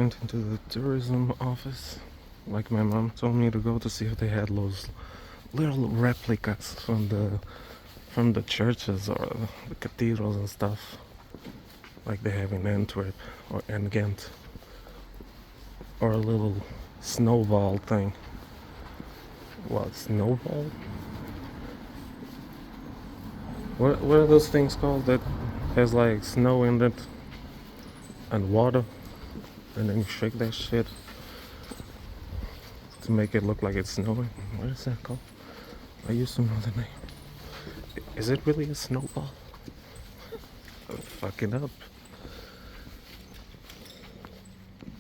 went into the tourism office, like my mom told me to go to see if they had those little replicas from the churches or the cathedrals and stuff, like they have in Antwerp or in Ghent, or a little snowball thing. What, snowball? What are those things called that has like snow in it and water, and then you shake that shit to make it look like it's snowing? What is that called? I used to know the name. Is it really a snowball? I'm fucking up.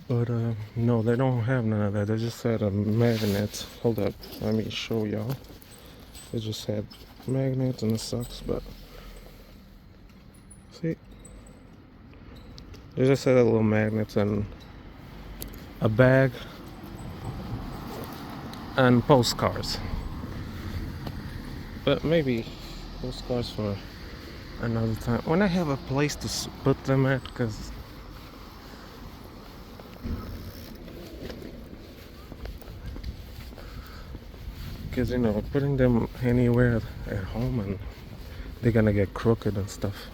But no, they don't have none of that. They just had a magnet. Hold up, let me show y'all. They just had magnets, and it sucks, but see, they just had a little magnets and a bag and postcards. But maybe postcards for another time when I have a place to put them at, because you know, putting them anywhere at home and they're gonna get crooked and stuff.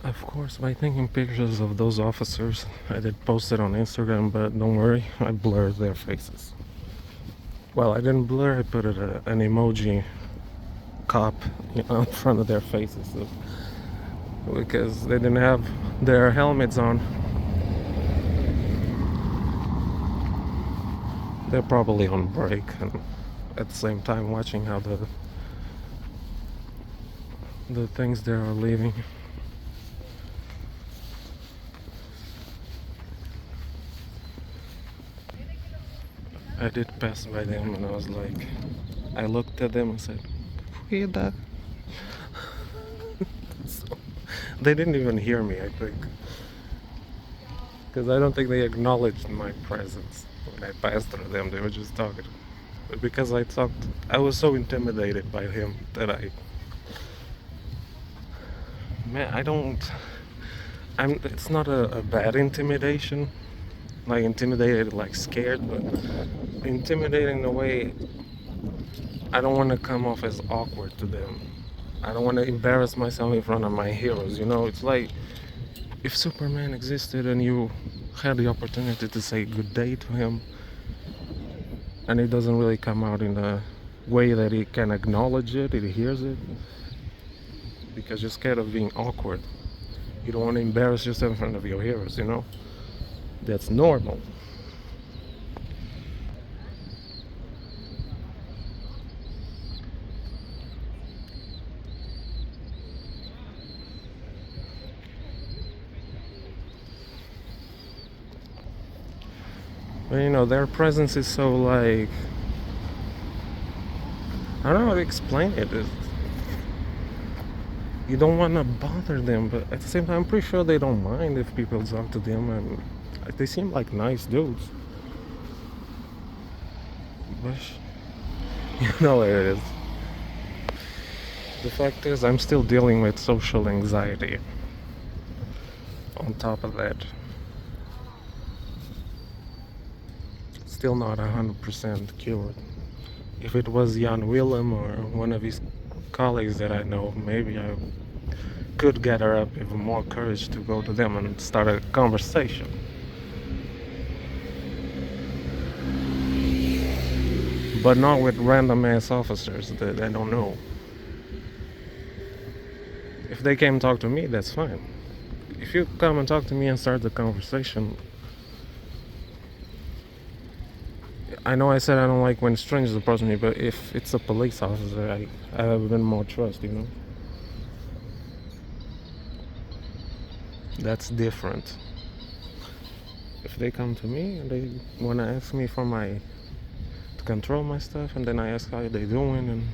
Of course, by taking pictures of those officers, I did post it on Instagram, but don't worry, I blurred their faces. Well, I didn't blur, I put an emoji cop, you know, in front of their faces, so, because they didn't have their helmets on. They're probably on break and at the same time watching how the things there are leaving. I did pass by them and I was like, I looked at them and said, "Who that?" So, they didn't even hear me, I think, because I don't think they acknowledged my presence when I passed through them. They were just talking. But because I was so intimidated by him that it's not a bad intimidation, like intimidated, like scared, but intimidating in a way I don't want to come off as awkward to them. I don't want to embarrass myself in front of my heroes, you know? It's like if Superman existed and you had the opportunity to say good day to him, and it doesn't really come out in a way that he can acknowledge it, he hears it, because you're scared of being awkward. You don't want to embarrass yourself in front of your heroes, you know? That's normal. But you know, their presence is so like, I don't know how to explain it. You don't want to bother them, but at the same time, I'm pretty sure they don't mind if people talk to them, and they seem like nice dudes. But you know what it is. The fact is, I'm still dealing with social anxiety. On top of that, still not 100% cured. If it was Jan Willem or one of his colleagues that I know, maybe I could gather up even more courage to go to them and start a conversation. But not with random ass officers that I don't know. If they came and talk to me, that's fine. If you come and talk to me and start the conversation, I know I said I don't like when strangers approach me, but if it's a police officer, I have a bit more trust, you know? That's different. If they come to me and they want to ask me for to control my stuff, and then I ask how they doing, and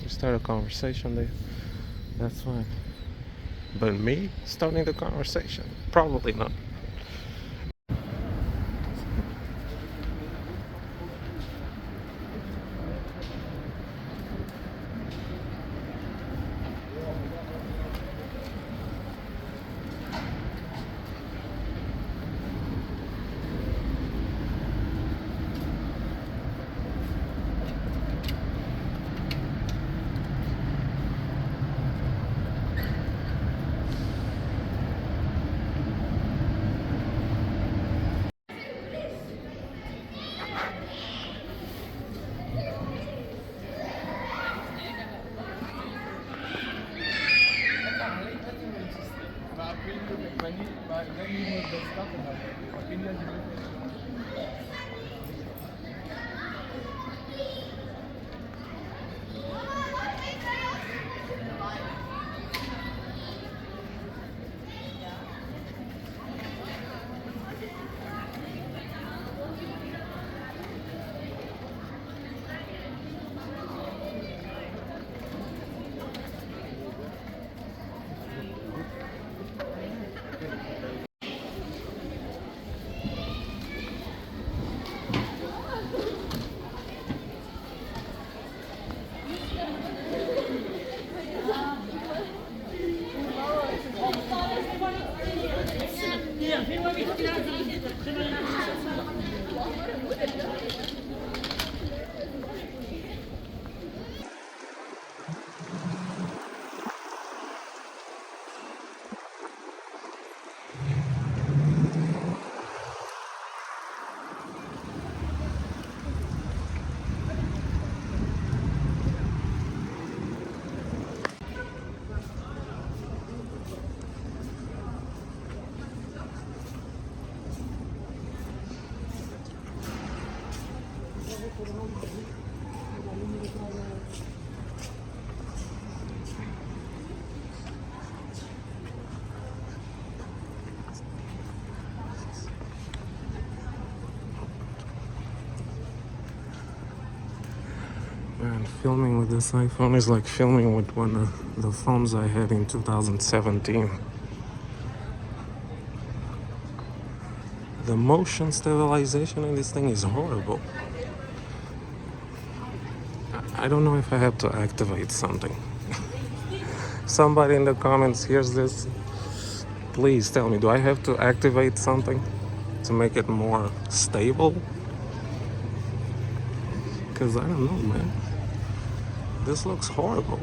we start a conversation, that's fine. But me starting the conversation, probably not. Man, filming with this iPhone is like filming with one of the phones I had in 2017. The motion stabilization in this thing is horrible. I don't know if I have to activate something. Somebody in the comments hears this, please tell me, do I have to activate something to make it more stable? Because I don't know, man. This looks horrible.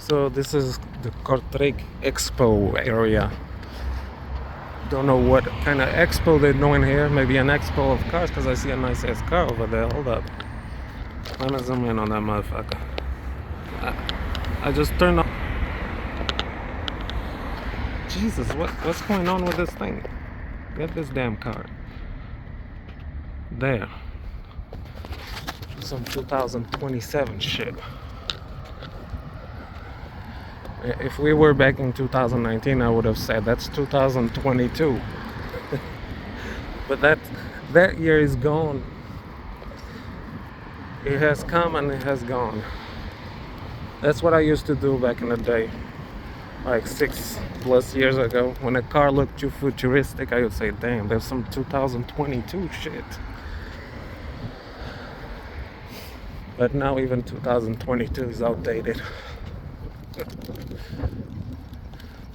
So this is the Kortrijk Expo area. Don't know what kind of expo they're doing here. Maybe an expo of cars, because I see a nice ass car over there. Hold up. Let me zoom in on that motherfucker. I just turned on. Jesus, what's going on with this thing? Get this damn car. There. Some 2027 shit. If we were back in 2019, I would have said that's 2022. But that year is gone. It has come and it has gone. That's what I used to do back in the day. Like 6+ years ago. When a car looked too futuristic, I would say, damn, there's some 2022 shit. But now even 2022 is outdated.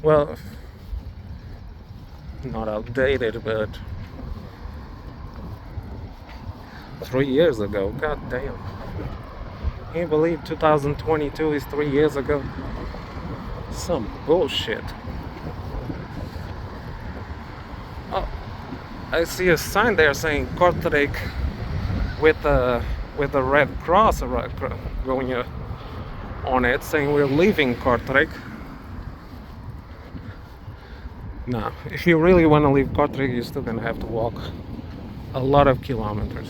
Well, not outdated, but 3 years ago. God damn. Can you believe 2022 is 3 years ago? Some bullshit. Oh, I see a sign there saying Kortrijk with a red cross going on it, saying we're leaving Kortrijk. Nah, if you really want to leave Kortrijk, you're still gonna have to walk a lot of kilometers.